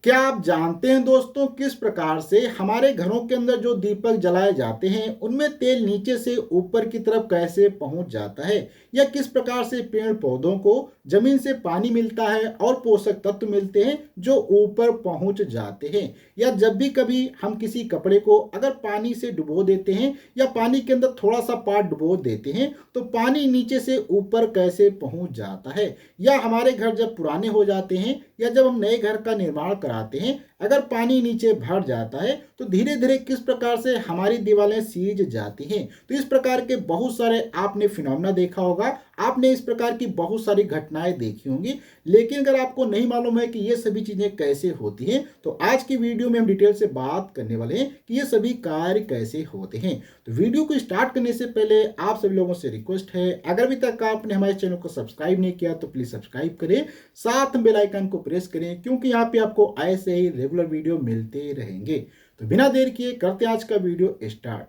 क्या आप जानते हैं दोस्तों किस प्रकार से हमारे घरों के अंदर जो दीपक जलाए जाते हैं उनमें तेल नीचे से ऊपर की तरफ कैसे पहुंच जाता है या किस प्रकार से पेड़ पौधों को जमीन से पानी मिलता है और पोषक तत्व मिलते हैं जो ऊपर पहुंच जाते हैं। या जब भी कभी हम किसी कपड़े को अगर पानी से डुबो देते हैं या पानी के अंदर थोड़ा सा पार्ट डुबो देते हैं तो पानी नीचे से ऊपर कैसे पहुंच जाता है। या हमारे घर जब पुराने हो जाते हैं या जब हम नए घर का निर्माण कराते हैं अगर पानी नीचे भर जाता है तो धीरे धीरे किस प्रकार से हमारी दीवारें सीज जाती हैं। तो इस प्रकार के बहुत सारे आपने फिनोमेना देखा होगा, आपने इस प्रकार की बहुत सारी घटनाएं देखी होंगी। लेकिन अगर आपको नहीं मालूम है कि ये सभी चीजें कैसे होती हैं तो आज की वीडियो में हम डिटेल से बात करने वाले हैं कि ये सभी कार्य कैसे होते हैं। तो वीडियो को स्टार्ट करने से पहले आप सभी लोगों से रिक्वेस्ट है, अगर अभी तक आपने हमारे चैनल को सब्सक्राइब नहीं किया तो प्लीज सब्सक्राइब करें, साथ बेल आइकन को प्रेस करें क्योंकि यहाँ पे आपको ऐसे ही रेगुलर वीडियो मिलते रहेंगे। तो बिना देर किए करते हैं आज का वीडियो स्टार्ट।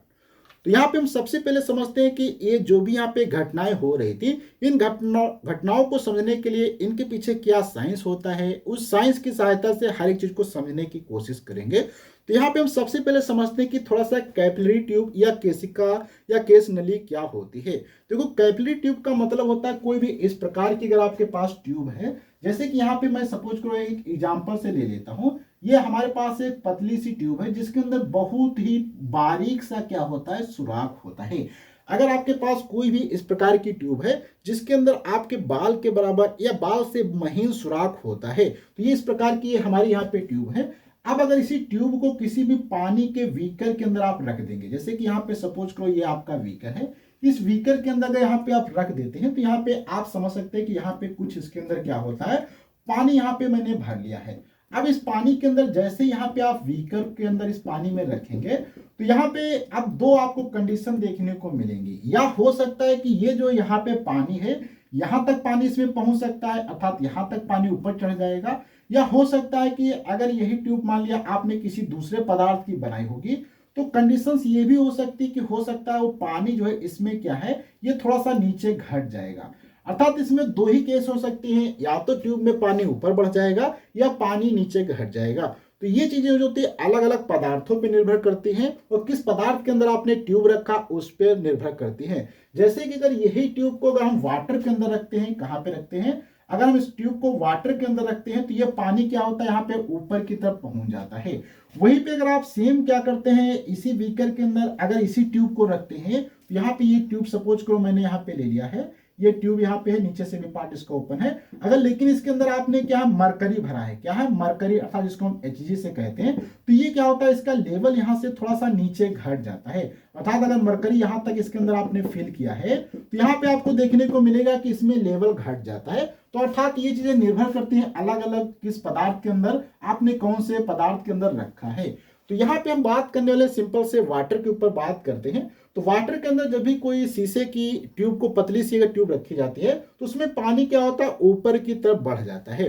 तो यहाँ पे हम सबसे पहले समझते हैं कि ये जो भी यहाँ पे घटनाएं हो रही थी इन घटनाओं को समझने के लिए इनके पीछे क्या साइंस होता है, उस साइंस की सहायता से हर एक चीज को समझने की कोशिश करेंगे। तो यहाँ पे हम सबसे पहले समझते हैं कि थोड़ा सा कैपिलरी ट्यूब या केशिका या केश नली क्या होती है। देखो कैपिलरी ट्यूब का मतलब होता है कोई भी इस प्रकार की अगर आपके पास ट्यूब है, जैसे कि यहाँ पे मैं सपोज करो एक एग्जांपल से ले लेता हूँ। ये हमारे पास एक पतली सी ट्यूब है जिसके अंदर बहुत ही बारीक सा क्या होता है, सुराख होता है। अगर आपके पास कोई भी इस प्रकार की ट्यूब है जिसके अंदर आपके बाल के बराबर या बाल से महीन सुराख होता है तो ये इस प्रकार की हमारी यहाँ पे ट्यूब है। अब अगर इसी ट्यूब को किसी भी पानी के बीकर के अंदर आप रख देंगे, जैसे कि यहाँ पे सपोज करो ये आपका बीकर है, इस बीकर के अंदर अगर यहाँ पे आप रख देते हैं तो यहाँ पे आप समझ सकते हैं कि यहाँ पे कुछ इसके अंदर क्या होता है, पानी यहाँ पे मैंने भर लिया है। अब इस पानी के अंदर जैसे यहाँ पे आप बीकर के अंदर इस पानी में रखेंगे तो यहाँ पे अब दो आपको कंडीशन देखने को मिलेंगी। या हो सकता है कि ये जो यहाँ पे पानी है यहाँ तक पानी इसमें पहुंच सकता है, अर्थात यहाँ तक पानी ऊपर चढ़ जाएगा। या हो सकता है कि अगर यही ट्यूब मान लिया आपने किसी दूसरे पदार्थ की बनाई होगी तो कंडीशंस ये भी हो सकती कि हो सकता है वो पानी जो है इसमें क्या है ये थोड़ा सा नीचे घट जाएगा। अर्थात इसमें दो ही केस हो सकते हैं, या तो ट्यूब में पानी ऊपर बढ़ जाएगा या पानी नीचे घट जाएगा। तो ये चीजें जो होती है अलग अलग पदार्थों पर निर्भर करती हैं और किस पदार्थ के अंदर आपने ट्यूब रखा उस पर निर्भर करती हैं। जैसे कि अगर यही ट्यूब को अगर हम वाटर के अंदर रखते हैं, कहाँ पे रखते हैं, अगर हम इस ट्यूब को वाटर के अंदर रखते हैं तो ये पानी क्या होता है यहाँ पे ऊपर की तरफ पहुंच जाता है। वहीं पे अगर आप सेम क्या करते हैं इसी बीकर के अंदर अगर इसी ट्यूब को रखते हैं तो यहाँ पे ये ट्यूब सपोज करो मैंने यहाँ पे ले लिया है, ये ट्यूब यहाँ पे है, नीचे से भी पार्ट इसका ओपन है। अगर लेकिन इसके अंदर आपने क्या मरकरी भरा है, क्या है मरकरी, अर्थात जिसको हम Hg से कहते हैं, तो ये क्या होता है इसका लेवल यहाँ से थोड़ा सा नीचे घट जाता है। अर्थात अगर मरकरी यहाँ तक इसके अंदर आपने फिल किया है तो यहाँ पे आपको देखने को मिलेगा कि इसमें लेवल घट जाता है। तो अर्थात ये चीजें निर्भर करती हैं अलग अलग किस पदार्थ के अंदर आपने कौन से पदार्थ के अंदर रखा है। तो यहाँ पे हम बात करने वाले सिंपल से वाटर के ऊपर बात करते हैं। तो वाटर के अंदर जब भी कोई शीशे की ट्यूब को पतली सी अगर ट्यूब रखी जाती है तो उसमें पानी क्या होता है ऊपर की तरफ बढ़ जाता है।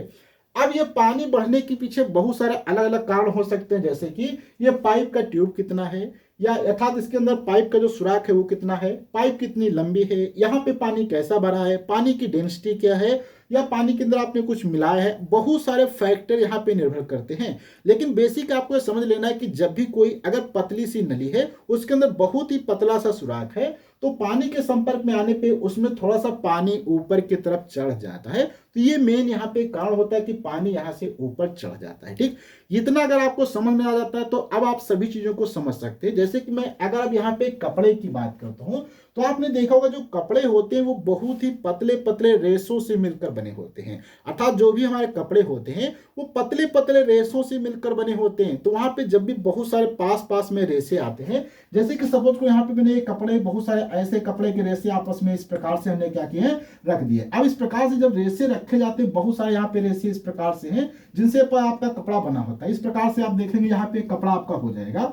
अब ये पानी बढ़ने के पीछे बहुत सारे अलग अलग कारण हो सकते हैं, जैसे कि ये पाइप का ट्यूब कितना है या अर्थात इसके अंदर पाइप का जो सुराख है वो कितना है, पाइप कितनी लंबी है, यहाँ पे पानी कैसा भरा है, पानी की डेंसिटी क्या है, या पानी के अंदर आपने कुछ मिलाया है। बहुत सारे फैक्टर यहाँ पे निर्भर करते हैं। लेकिन बेसिक आपको समझ लेना है कि जब भी कोई अगर पतली सी नली है उसके अंदर बहुत ही पतला सा सुराख है तो पानी के संपर्क में आने पे उसमें थोड़ा सा पानी ऊपर की तरफ चढ़ जाता है। तो ये मेन यहाँ पे कारण होता है कि पानी यहाँ से ऊपर चढ़ जाता है। ठीक, इतना अगर आपको समझ में आ जाता है तो अब आप सभी चीजों को समझ सकते हैं। जैसे कि मैं अगर अब यहाँ पे कपड़े की बात करता हूँ तो आपने देखा होगा जो कपड़े होते हैं वो बहुत ही पतले पतले रेशों से मिलकर बने होते हैं। अर्थात जो भी हमारे कपड़े होते हैं वो पतले पतले रेशों से मिलकर बने होते हैं। तो वहां पे जब भी बहुत सारे पास पास में रेशे आते हैं, जैसे कि सपोज को यहाँ पे मैंने कपड़े बहुत सारे ऐसे कपड़े के रेशे आपस में इस प्रकार से हमने क्या किए हैं, रख दिए। अब इस प्रकार से जब रेशे रखे जाते हैं बहुत सारे यहाँ पे रेशे इस प्रकार से हैं जिनसे पर आपका कपड़ा बना होता है। इस प्रकार से आप देखेंगे यहाँ पे कपड़ा आपका हो जाएगा।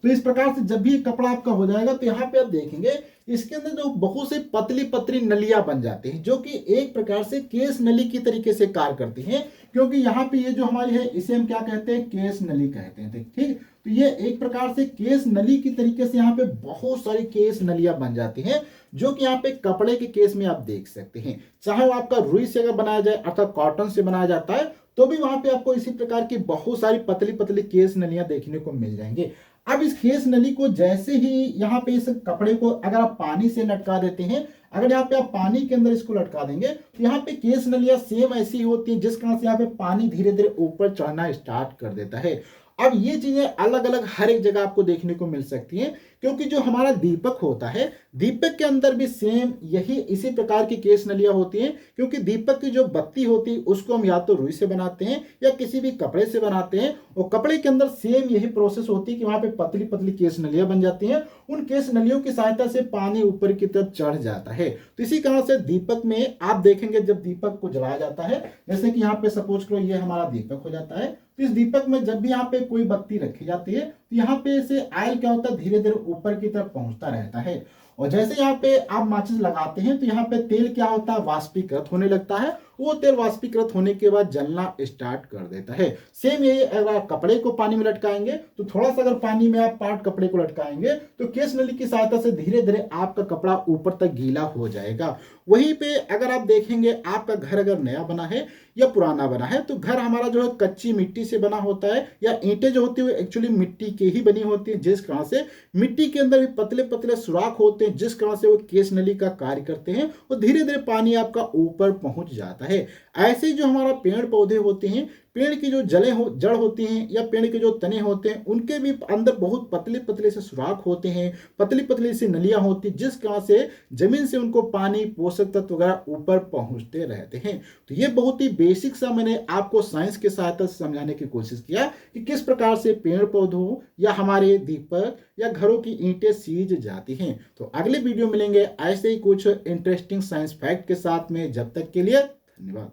तो इस प्रकार से जब भी कपड़ा आपका हो जाएगा तो यहाँ पे आप देखेंगे इसके अंदर जो बहुत से पतली पतली नलियां बन जाती हैं जो कि एक प्रकार से केस नली की तरीके से कार्य करती हैं, क्योंकि यहाँ पे ये जो हमारी है इसे हम क्या कहते हैं, केस नली कहते हैं। ठीक, तो ये एक प्रकार से केस नली की तरीके से यहाँ पे बहुत सारी केस नलियां बन जाती हैं, जो कि यहाँ पे कपड़े के केस में आप देख सकते हैं। चाहे वो आपका रुई से अगर बनाया जाए अर्थात कॉटन से बनाया जाता है, तो भी वहां पे आपको इसी प्रकार की बहुत सारी पतली पतली केस नलियां देखने को मिल जाएंगे। अब इस केस नली को जैसे ही यहाँ पे इस कपड़े को अगर आप पानी से लटका देते हैं, अगर यहाँ पे आप पानी के अंदर इसको लटका देंगे, तो यहाँ पे केस नलियां सेम ऐसी होती हैं जिस कारण से यहाँ पे पानी धीरे धीरे ऊपर चढ़ना स्टार्ट कर देता है। अब ये चीजें अलग अलग हर एक जगह आपको देखने को मिल सकती हैं, क्योंकि जो हमारा दीपक होता है, दीपक के अंदर भी सेम यही इसी प्रकार की केस नलियां होती हैं, क्योंकि दीपक की जो बत्ती होती है उसको हम या तो रुई से बनाते हैं या किसी भी कपड़े से बनाते हैं, और कपड़े के अंदर सेम यही प्रोसेस होती है कि वहां पे पतली पतली केस नलियां बन जाती हैं। उन केस नलियों की सहायता से पानी ऊपर की तरफ चढ़ जाता है। तो इसी कारण से दीपक में आप देखेंगे जब दीपक को जलाया जाता है, जैसे कि यहाँ पे सपोज करो ये हमारा दीपक हो जाता है, तो इस दीपक में जब भी यहाँ पे कोई बत्ती रखी जाती है, तो यहाँ पे से ऑयल क्या होता है, धीरे धीरे ऊपर की तरफ पहुंचता रहता है। और जैसे यहाँ पे आप माचिस लगाते हैं, तो यहाँ पे तेल क्या होता है, वाष्पीकृत होने लगता है। वो तेल वाष्पीकृत होने के बाद जलना स्टार्ट कर देता है। सेम यही अगर आप कपड़े को पानी में लटकाएंगे, तो थोड़ा सा अगर पानी में आप पार्ट कपड़े को लटकाएंगे, तो केस नली की सहायता से धीरे धीरे आपका कपड़ा ऊपर तक गीला हो जाएगा। वहीं पे अगर आप देखेंगे, आपका घर अगर नया बना है या पुराना बना है, तो घर हमारा जो है कच्ची मिट्टी से बना होता है, या ईंटें जो होती है एक्चुअली मिट्टी की ही बनी होती है, जिस कारण से मिट्टी के अंदर भी पतले पतले सुराख होते हैं, जिस कारण से वो केस नली का कार्य करते हैं और धीरे धीरे पानी आपका ऊपर पहुंच जाता है। ऐसे जो हमारा पेड़ पौधे होते हैं, पेड़ की जो जड़ होती हैं या पेड़ के जो तने होते हैं, उनके भी अंदर बहुत पतले पतले से सुराख होते हैं, पतली पतली सी नलियां होती हैं, जिस कारण से जमीन से उनको पानी, पोषक तत्व वगैरह ऊपर पहुंचते रहते हैं। तो ये बहुत ही बेसिक सा मैंने आपको साइंस के सहायता से समझाने की कोशिश किया कि किस प्रकार से पेड़ पौधों या हमारे दीपक या घरों की ईंटें सीज जाती हैं। तो अगले वीडियो मिलेंगे ऐसे ही कुछ इंटरेस्टिंग साइंस फैक्ट के साथ में। जब तक के लिए धन्यवाद।